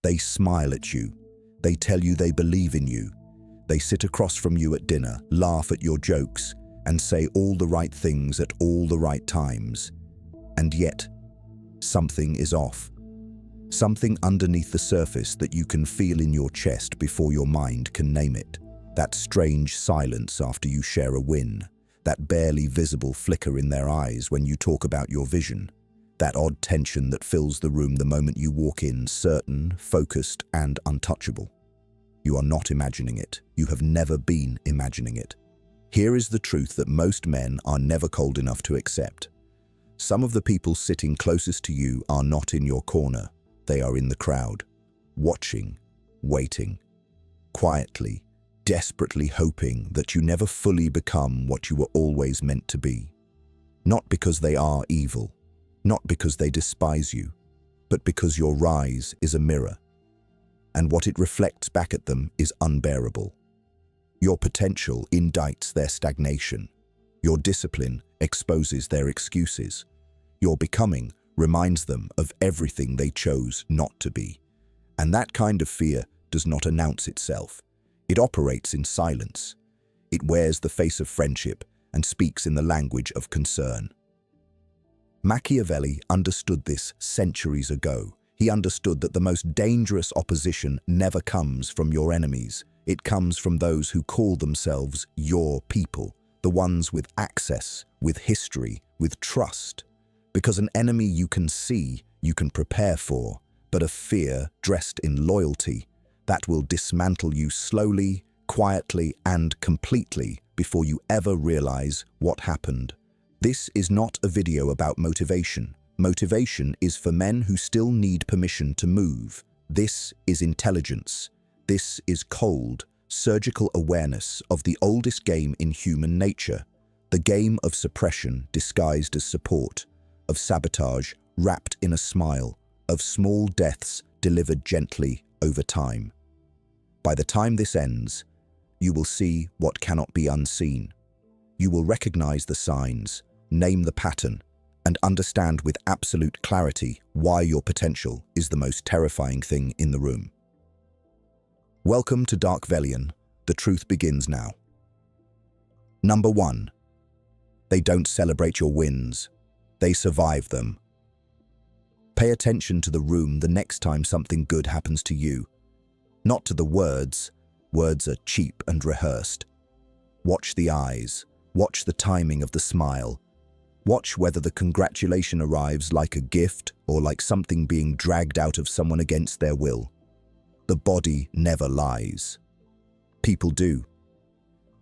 They smile at you. They tell you they believe in you. They sit across from you at dinner, laugh at your jokes, and say all the right things at all the right times. And yet, something is off. Something underneath the surface that you can feel in your chest before your mind can name it. That strange silence after you share a win. That barely visible flicker in their eyes when you talk about your vision. That odd tension that fills the room the moment you walk in, certain, focused, and untouchable. You are not imagining it. You have never been imagining it. Here is the truth that most men are never cold enough to accept. Some of the people sitting closest to you are not in your corner. They are in the crowd, watching, waiting, quietly, desperately hoping that you never fully become what you were always meant to be. Not because they are evil, not because they despise you, but because your rise is a mirror, and what it reflects back at them is unbearable. Your potential indicts their stagnation. Your discipline exposes their excuses. Your becoming reminds them of everything they chose not to be. And that kind of fear does not announce itself. It operates in silence. It wears the face of friendship and speaks in the language of concern. Machiavelli understood this centuries ago. He understood that the most dangerous opposition never comes from your enemies. It comes from those who call themselves your people, the ones with access, with history, with trust. Because an enemy you can see, you can prepare for, but a fear dressed in loyalty, that will dismantle you slowly, quietly, and completely before you ever realize what happened. This is not a video about motivation. Motivation is for men who still need permission to move. This is intelligence. This is cold, surgical awareness of the oldest game in human nature, the game of suppression disguised as support, of sabotage wrapped in a smile, of small deaths delivered gently over time. By the time this ends, you will see what cannot be unseen. You will recognize the signs, name the pattern, and understand with absolute clarity why your potential is the most terrifying thing in the room. Welcome to Machiavellian. The truth begins now. Number 1. They don't celebrate your wins. They survive them. Pay attention to the room the next time something good happens to you. Not to the words. Words are cheap and rehearsed. Watch the eyes. Watch the timing of the smile. Watch whether the congratulation arrives like a gift or like something being dragged out of someone against their will. The body never lies. People do.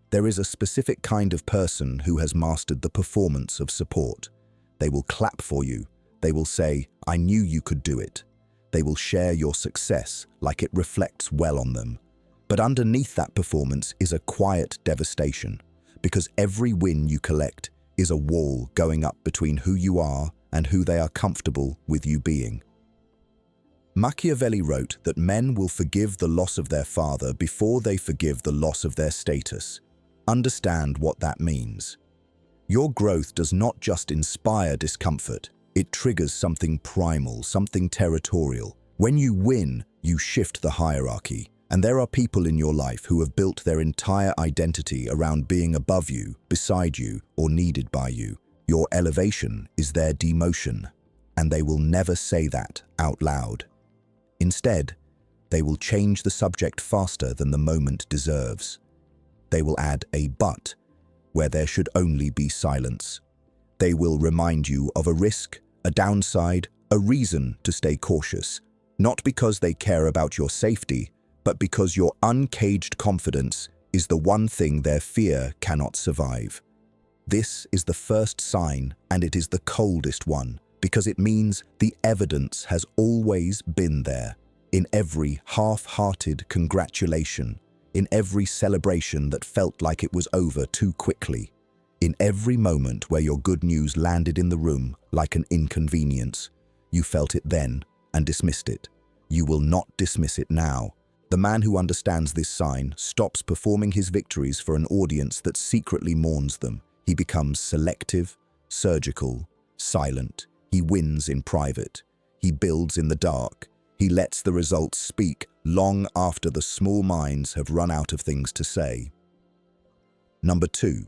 There is a specific kind of person who has mastered the performance of support. They will clap for you. They will say, "I knew you could do it." They will share your success like it reflects well on them. But underneath that performance is a quiet devastation, because every win you collect is a wall going up between who you are and who they are comfortable with you being. Machiavelli wrote that men will forgive the loss of their father before they forgive the loss of their status. Understand what that means. Your growth does not just inspire discomfort, it triggers something primal, something territorial. When you win, you shift the hierarchy. And there are people in your life who have built their entire identity around being above you, beside you, or needed by you. Your elevation is their demotion, and they will never say that out loud. Instead, they will change the subject faster than the moment deserves. They will add a but where there should only be silence. They will remind you of a risk, a downside, a reason to stay cautious, not because they care about your safety, but because your uncaged confidence is the one thing their fear cannot survive. This is the first sign, and it is the coldest one, because it means the evidence has always been there, in every half-hearted congratulation, in every celebration that felt like it was over too quickly, in every moment where your good news landed in the room like an inconvenience. You felt it then and dismissed it. You will not dismiss it now. The man who understands this sign stops performing his victories for an audience that secretly mourns them. He becomes selective, surgical, silent. He wins in private. He builds in the dark. He lets the results speak long after the small minds have run out of things to say. Number 2.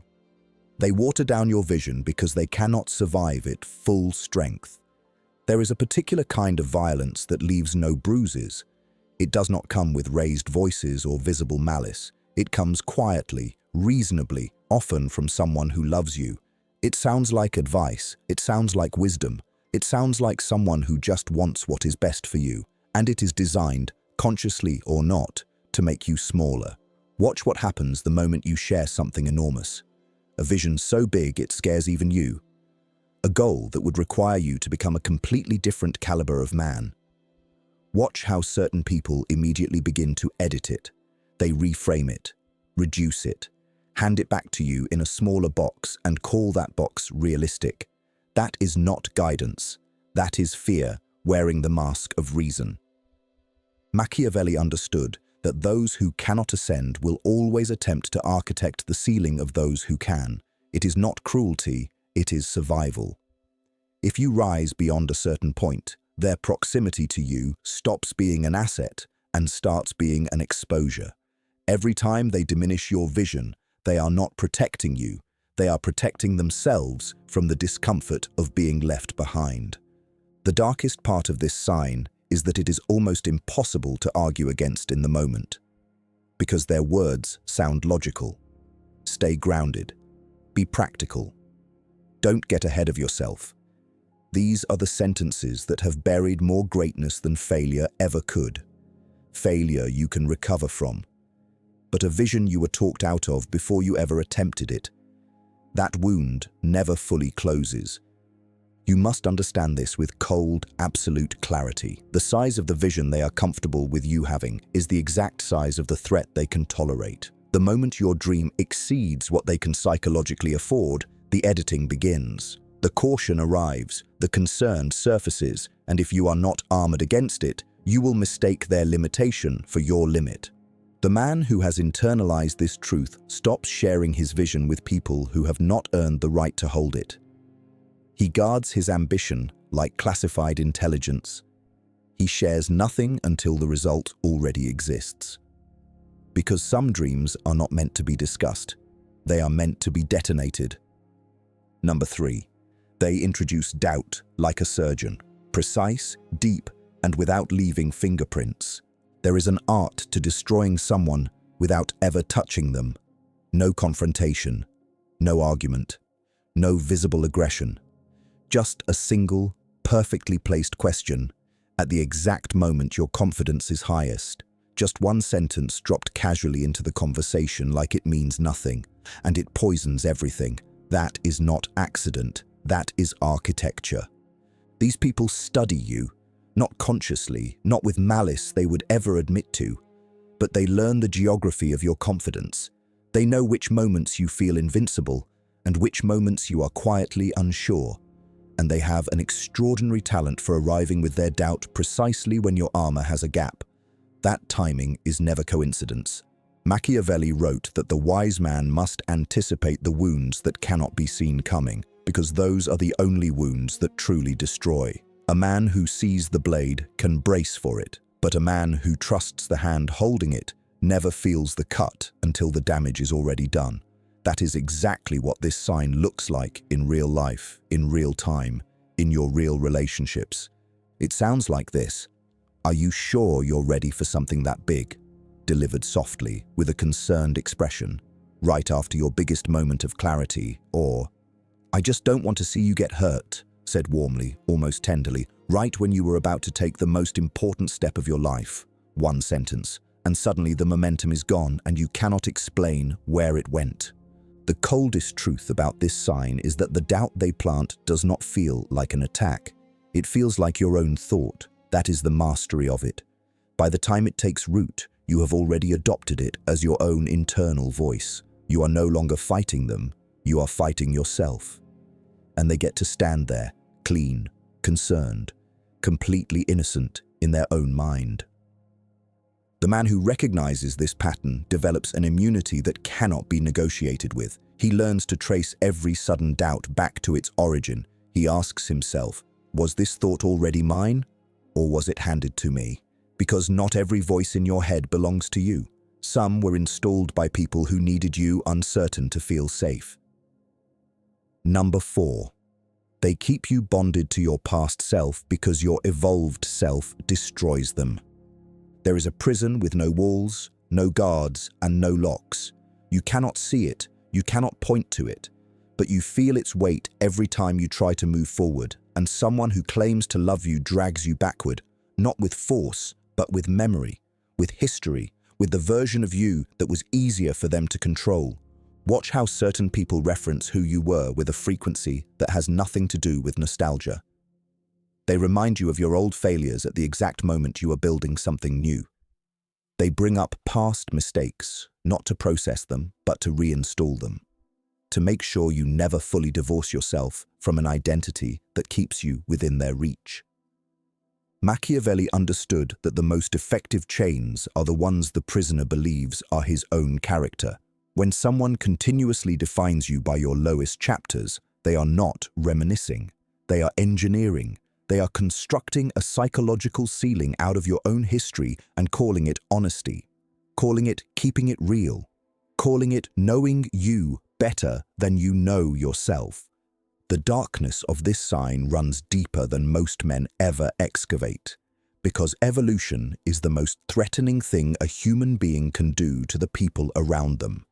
They water down your vision because they cannot survive at full strength. There is a particular kind of violence that leaves no bruises. It does not come with raised voices or visible malice. It comes quietly, reasonably, often from someone who loves you. It sounds like advice. It sounds like wisdom. It sounds like someone who just wants what is best for you. And it is designed, consciously or not, to make you smaller. Watch what happens the moment you share something enormous. A vision so big it scares even you. A goal that would require you to become a completely different caliber of man. Watch how certain people immediately begin to edit it. They reframe it, reduce it, hand it back to you in a smaller box and call that box realistic. That is not guidance. That is fear wearing the mask of reason. Machiavelli understood that those who cannot ascend will always attempt to architect the ceiling of those who can. It is not cruelty, it is survival. If you rise beyond a certain point, their proximity to you stops being an asset and starts being an exposure. Every time they diminish your vision, they are not protecting you. They are protecting themselves from the discomfort of being left behind. The darkest part of this sign is that it is almost impossible to argue against in the moment, because their words sound logical. Stay grounded. Be practical. Don't get ahead of yourself. These are the sentences that have buried more greatness than failure ever could. Failure you can recover from, but a vision you were talked out of before you ever attempted it. That wound never fully closes. You must understand this with cold, absolute clarity. The size of the vision they are comfortable with you having is the exact size of the threat they can tolerate. The moment your dream exceeds what they can psychologically afford, the editing begins. The caution arrives, the concern surfaces, and if you are not armored against it, you will mistake their limitation for your limit. The man who has internalized this truth stops sharing his vision with people who have not earned the right to hold it. He guards his ambition like classified intelligence. He shares nothing until the result already exists. Because some dreams are not meant to be discussed. They are meant to be detonated. Number 3. They introduce doubt like a surgeon. Precise, deep, and without leaving fingerprints. There is an art to destroying someone without ever touching them. No confrontation, no argument, no visible aggression. Just a single, perfectly placed question at the exact moment your confidence is highest. Just one sentence dropped casually into the conversation like it means nothing, and it poisons everything. That is not accident, that is architecture. These people study you, not consciously, not with malice they would ever admit to, but they learn the geography of your confidence. They know which moments you feel invincible and which moments you are quietly unsure. And they have an extraordinary talent for arriving with their doubt precisely when your armor has a gap. That timing is never coincidence. Machiavelli wrote that the wise man must anticipate the wounds that cannot be seen coming, because those are the only wounds that truly destroy. A man who sees the blade can brace for it, but a man who trusts the hand holding it never feels the cut until the damage is already done. That is exactly what this sign looks like in real life, in real time, in your real relationships. It sounds like this. Are you sure you're ready for something that big? Delivered softly, with a concerned expression, right after your biggest moment of clarity, or, I just don't want to see you get hurt, said warmly, almost tenderly, right when you were about to take the most important step of your life. One sentence, and suddenly the momentum is gone and you cannot explain where it went. The coldest truth about this sign is that the doubt they plant does not feel like an attack. It feels like your own thought. That is the mastery of it. By the time it takes root, you have already adopted it as your own internal voice. You are no longer fighting them, you are fighting yourself. And they get to stand there, clean, concerned, completely innocent in their own mind. The man who recognizes this pattern develops an immunity that cannot be negotiated with. He learns to trace every sudden doubt back to its origin. He asks himself, was this thought already mine, or was it handed to me? Because not every voice in your head belongs to you. Some were installed by people who needed you uncertain to feel safe. Number 4. They keep you bonded to your past self because your evolved self destroys them. There is a prison with no walls, no guards, and no locks. You cannot see it, you cannot point to it, but you feel its weight every time you try to move forward, and someone who claims to love you drags you backward, not with force, but with memory, with history, with the version of you that was easier for them to control. Watch how certain people reference who you were with a frequency that has nothing to do with nostalgia. They remind you of your old failures at the exact moment you are building something new. They bring up past mistakes, not to process them, but to reinstall them, to make sure you never fully divorce yourself from an identity that keeps you within their reach. Machiavelli understood that the most effective chains are the ones the prisoner believes are his own character. When someone continuously defines you by your lowest chapters, they are not reminiscing. They are engineering. They are constructing a psychological ceiling out of your own history and calling it honesty, calling it keeping it real, calling it knowing you better than you know yourself. The darkness of this sign runs deeper than most men ever excavate, because evolution is the most threatening thing a human being can do to the people around them.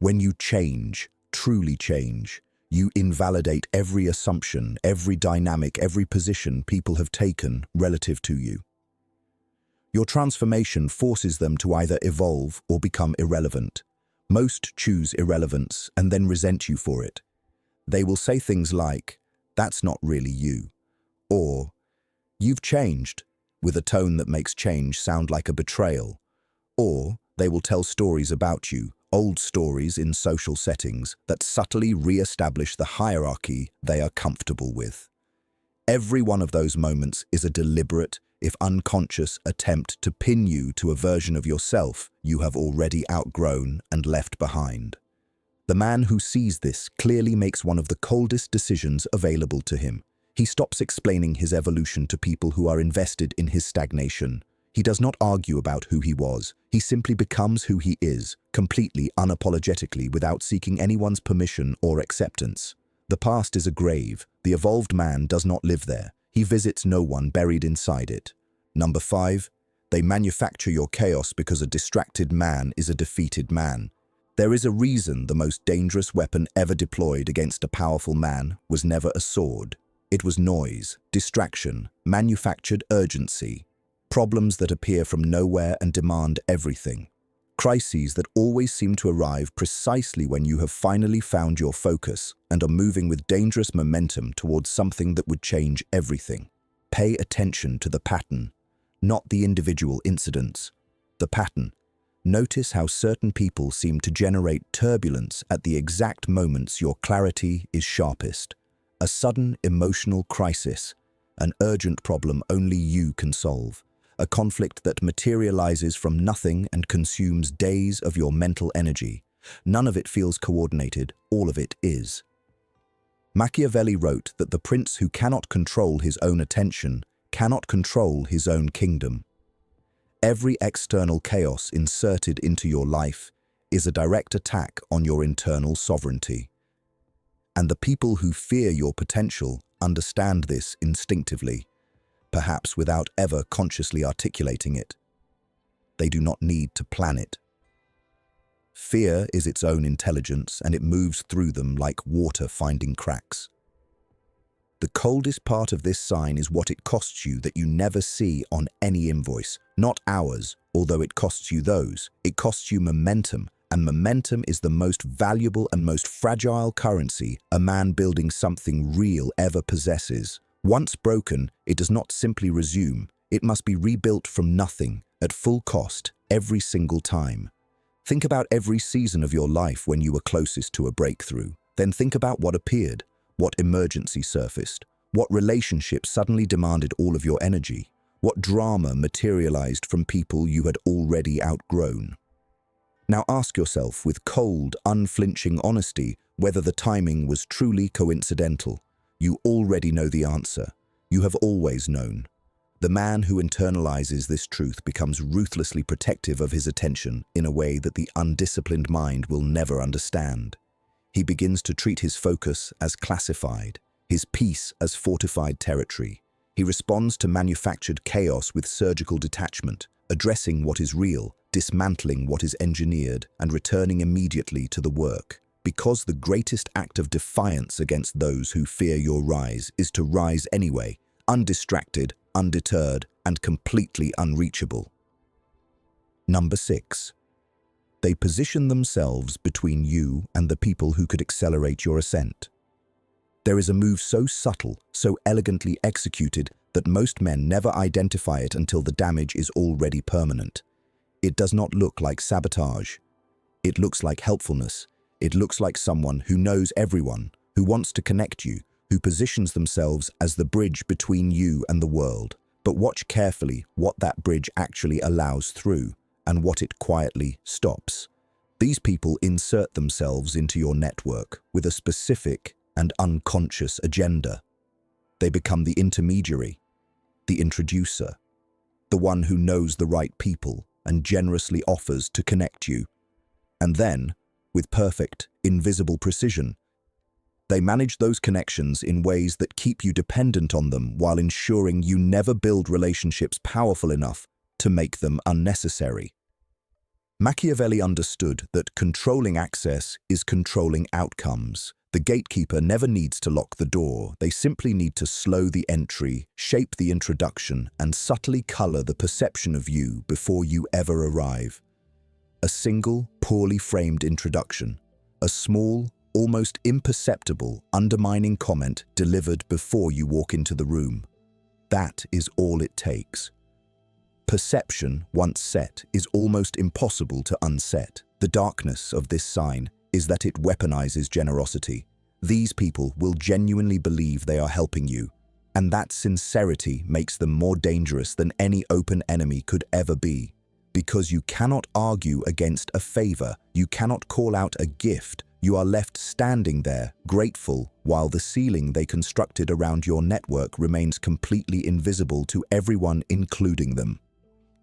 When you change, truly change, you invalidate every assumption, every dynamic, every position people have taken relative to you. Your transformation forces them to either evolve or become irrelevant. Most choose irrelevance and then resent you for it. They will say things like, "That's not really you," or "You've changed," with a tone that makes change sound like a betrayal. Or they will tell stories about you, old stories in social settings that subtly re-establish the hierarchy they are comfortable with. Every one of those moments is a deliberate, if unconscious, attempt to pin you to a version of yourself you have already outgrown and left behind. The man who sees this clearly makes one of the coldest decisions available to him. He stops explaining his evolution to people who are invested in his stagnation. He does not argue about who he was. He simply becomes who he is, completely unapologetically, without seeking anyone's permission or acceptance. The past is a grave. The evolved man does not live there. He visits no one buried inside it. Number 5. They manufacture your chaos because a distracted man is a defeated man. There is a reason the most dangerous weapon ever deployed against a powerful man was never a sword. It was noise, distraction, manufactured urgency, problems that appear from nowhere and demand everything. Crises that always seem to arrive precisely when you have finally found your focus and are moving with dangerous momentum towards something that would change everything. Pay attention to the pattern, not the individual incidents. The pattern. Notice how certain people seem to generate turbulence at the exact moments your clarity is sharpest. A sudden emotional crisis, an urgent problem only you can solve. A conflict that materializes from nothing and consumes days of your mental energy. None of it feels coordinated, all of it is. Machiavelli wrote that the prince who cannot control his own attention cannot control his own kingdom. Every external chaos inserted into your life is a direct attack on your internal sovereignty. And the people who fear your potential understand this instinctively, perhaps without ever consciously articulating it. They do not need to plan it. Fear is its own intelligence, and it moves through them like water finding cracks. The coldest part of this sign is what it costs you that you never see on any invoice, not hours, although it costs you those. It costs you momentum, and momentum is the most valuable and most fragile currency a man building something real ever possesses. Once broken, it does not simply resume. It must be rebuilt from nothing, at full cost, every single time. Think about every season of your life when you were closest to a breakthrough. Then think about what appeared, what emergency surfaced, what relationship suddenly demanded all of your energy, what drama materialized from people you had already outgrown. Now ask yourself with cold, unflinching honesty whether the timing was truly coincidental. You already know the answer. You have always known. The man who internalizes this truth becomes ruthlessly protective of his attention in a way that the undisciplined mind will never understand. He begins to treat his focus as classified, his peace as fortified territory. He responds to manufactured chaos with surgical detachment, addressing what is real, dismantling what is engineered, and returning immediately to the work. Because the greatest act of defiance against those who fear your rise is to rise anyway, undistracted, undeterred, and completely unreachable. Number 6. They position themselves between you and the people who could accelerate your ascent. There is a move so subtle, so elegantly executed, that most men never identify it until the damage is already permanent. It does not look like sabotage. It looks like helpfulness. It looks like someone who knows everyone, who wants to connect you, who positions themselves as the bridge between you and the world. But watch carefully what that bridge actually allows through, and what it quietly stops. These people insert themselves into your network with a specific and unconscious agenda. They become the intermediary, the introducer, the one who knows the right people and generously offers to connect you. And then, with perfect, invisible precision, they manage those connections in ways that keep you dependent on them while ensuring you never build relationships powerful enough to make them unnecessary. Machiavelli understood that controlling access is controlling outcomes. The gatekeeper never needs to lock the door. They simply need to slow the entry, shape the introduction, and subtly color the perception of you before you ever arrive. A single, poorly framed introduction, a small, almost imperceptible, undermining comment delivered before you walk into the room. That is all it takes. Perception, once set, is almost impossible to unset. The darkness of this sign is that it weaponizes generosity. These people will genuinely believe they are helping you, and that sincerity makes them more dangerous than any open enemy could ever be. Because you cannot argue against a favor, you cannot call out a gift, you are left standing there, grateful, while the ceiling they constructed around your network remains completely invisible to everyone, including them.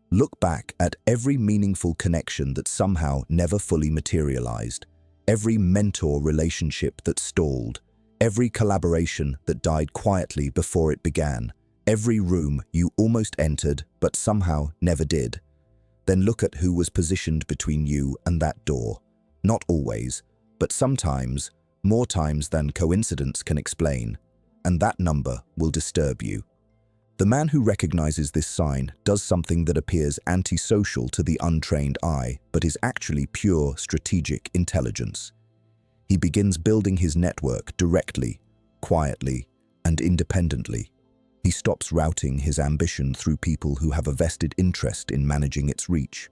Look back at every meaningful connection that somehow never fully materialized, every mentor relationship that stalled, every collaboration that died quietly before it began, every room you almost entered but somehow never did. Then look at who was positioned between you and that door. Not always, but sometimes, more times than coincidence can explain, and that number will disturb you. The man who recognizes this sign does something that appears antisocial to the untrained eye, but is actually pure strategic intelligence. He begins building his network directly, quietly, and independently. He stops routing his ambition through people who have a vested interest in managing its reach.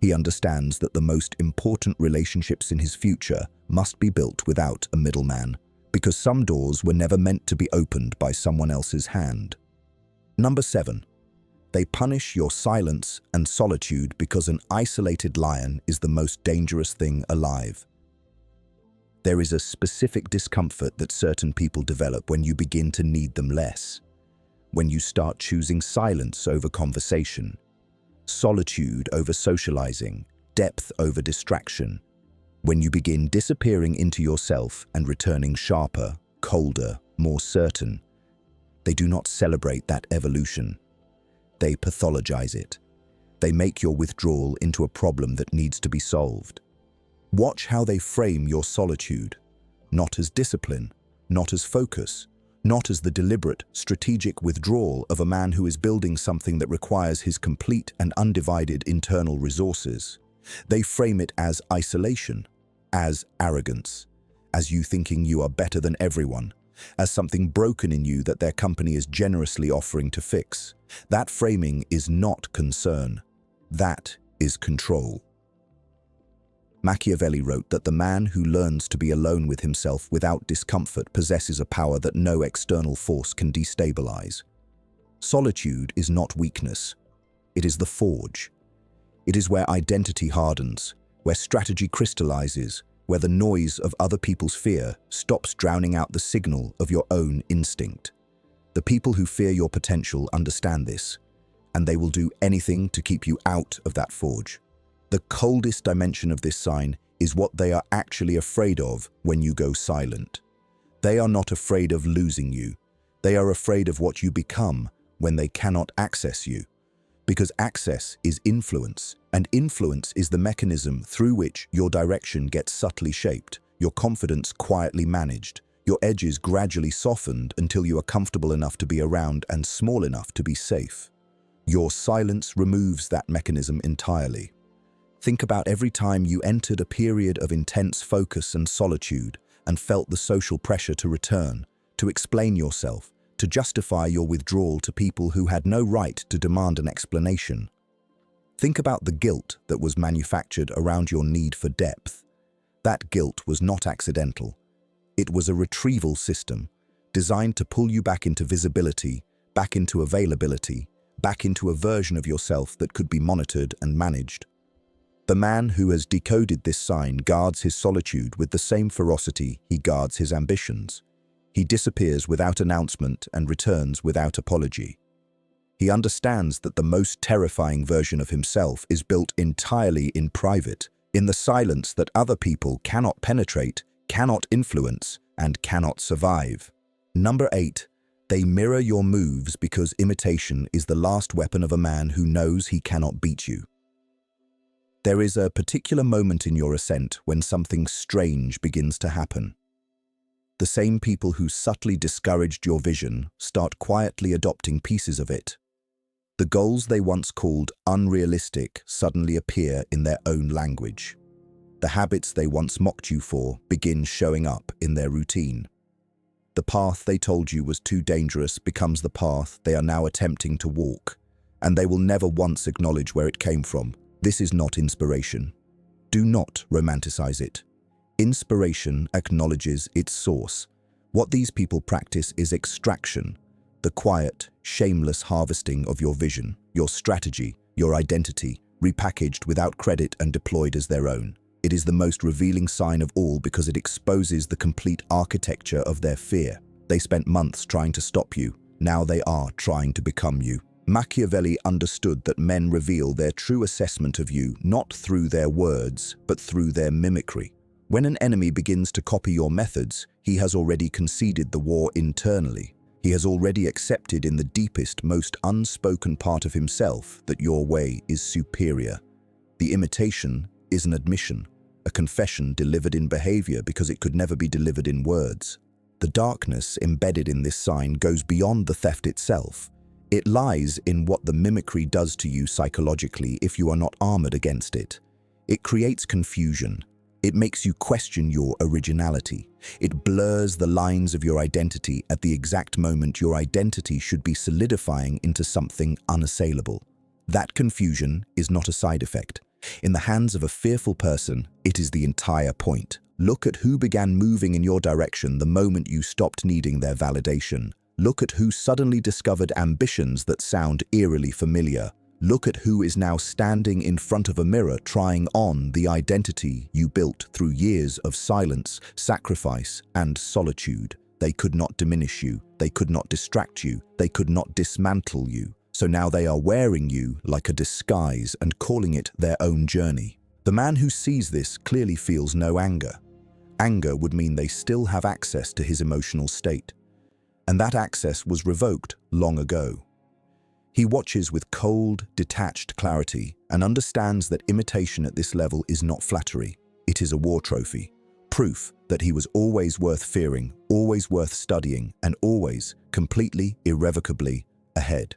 He understands that the most important relationships in his future must be built without a middleman, because some doors were never meant to be opened by someone else's hand. Number 7. They punish your silence and solitude because an isolated lion is the most dangerous thing alive. There is a specific discomfort that certain people develop when you begin to need them less. When you start choosing silence over conversation, solitude over socializing, depth over distraction. When you begin disappearing into yourself and returning sharper, colder, more certain. They do not celebrate that evolution. They pathologize it. They make your withdrawal into a problem that needs to be solved. Watch how they frame your solitude, not as discipline, not as focus, not as the deliberate, strategic withdrawal of a man who is building something that requires his complete and undivided internal resources. They frame it as isolation, as arrogance, as you thinking you are better than everyone, as something broken in you that their company is generously offering to fix. That framing is not concern. That is control. Machiavelli wrote that the man who learns to be alone with himself without discomfort possesses a power that no external force can destabilize. Solitude is not weakness. It is the forge. It is where identity hardens, where strategy crystallizes, where the noise of other people's fear stops drowning out the signal of your own instinct. The people who fear your potential understand this, and they will do anything to keep you out of that forge. The coldest dimension of this sign is what they are actually afraid of when you go silent. They are not afraid of losing you. They are afraid of what you become when they cannot access you. Because access is influence, and influence is the mechanism through which your direction gets subtly shaped, your confidence quietly managed, your edges gradually softened until you are comfortable enough to be around and small enough to be safe. Your silence removes that mechanism entirely. Think about every time you entered a period of intense focus and solitude and felt the social pressure to return, to explain yourself, to justify your withdrawal to people who had no right to demand an explanation. Think about the guilt that was manufactured around your need for depth. That guilt was not accidental. It was a retrieval system designed to pull you back into visibility, back into availability, back into a version of yourself that could be monitored and managed. The man who has decoded this sign guards his solitude with the same ferocity he guards his ambitions. He disappears without announcement and returns without apology. He understands that the most terrifying version of himself is built entirely in private, in the silence that other people cannot penetrate, cannot influence, and cannot survive. Number 8. They mirror your moves because imitation is the last weapon of a man who knows he cannot beat you. There is a particular moment in your ascent when something strange begins to happen. The same people who subtly discouraged your vision start quietly adopting pieces of it. The goals they once called unrealistic suddenly appear in their own language. The habits they once mocked you for begin showing up in their routine. The path they told you was too dangerous becomes the path they are now attempting to walk, and they will never once acknowledge where it came from. This is not inspiration. Do not romanticize it. Inspiration acknowledges its source. What these people practice is extraction, the quiet, shameless harvesting of your vision, your strategy, your identity, repackaged without credit and deployed as their own. It is the most revealing sign of all because it exposes the complete architecture of their fear. They spent months trying to stop you. Now they are trying to become you. Machiavelli understood that men reveal their true assessment of you not through their words, but through their mimicry. When an enemy begins to copy your methods, he has already conceded the war internally. He has already accepted in the deepest, most unspoken part of himself that your way is superior. The imitation is an admission, a confession delivered in behavior because it could never be delivered in words. The darkness embedded in this sign goes beyond the theft itself. It lies in what the mimicry does to you psychologically if you are not armored against it. It creates confusion. It makes you question your originality. It blurs the lines of your identity at the exact moment your identity should be solidifying into something unassailable. That confusion is not a side effect. In the hands of a fearful person, it is the entire point. Look at who began moving in your direction the moment you stopped needing their validation. Look at who suddenly discovered ambitions that sound eerily familiar. Look at who is now standing in front of a mirror trying on the identity you built through years of silence, sacrifice, and solitude. They could not diminish you. They could not distract you. They could not dismantle you. So now they are wearing you like a disguise and calling it their own journey. The man who sees this clearly feels no anger. Anger would mean they still have access to his emotional state. And that access was revoked long ago. He watches with cold, detached clarity and understands that imitation at this level is not flattery. It is a war trophy, proof that he was always worth fearing, always worth studying, and always, completely, irrevocably, ahead.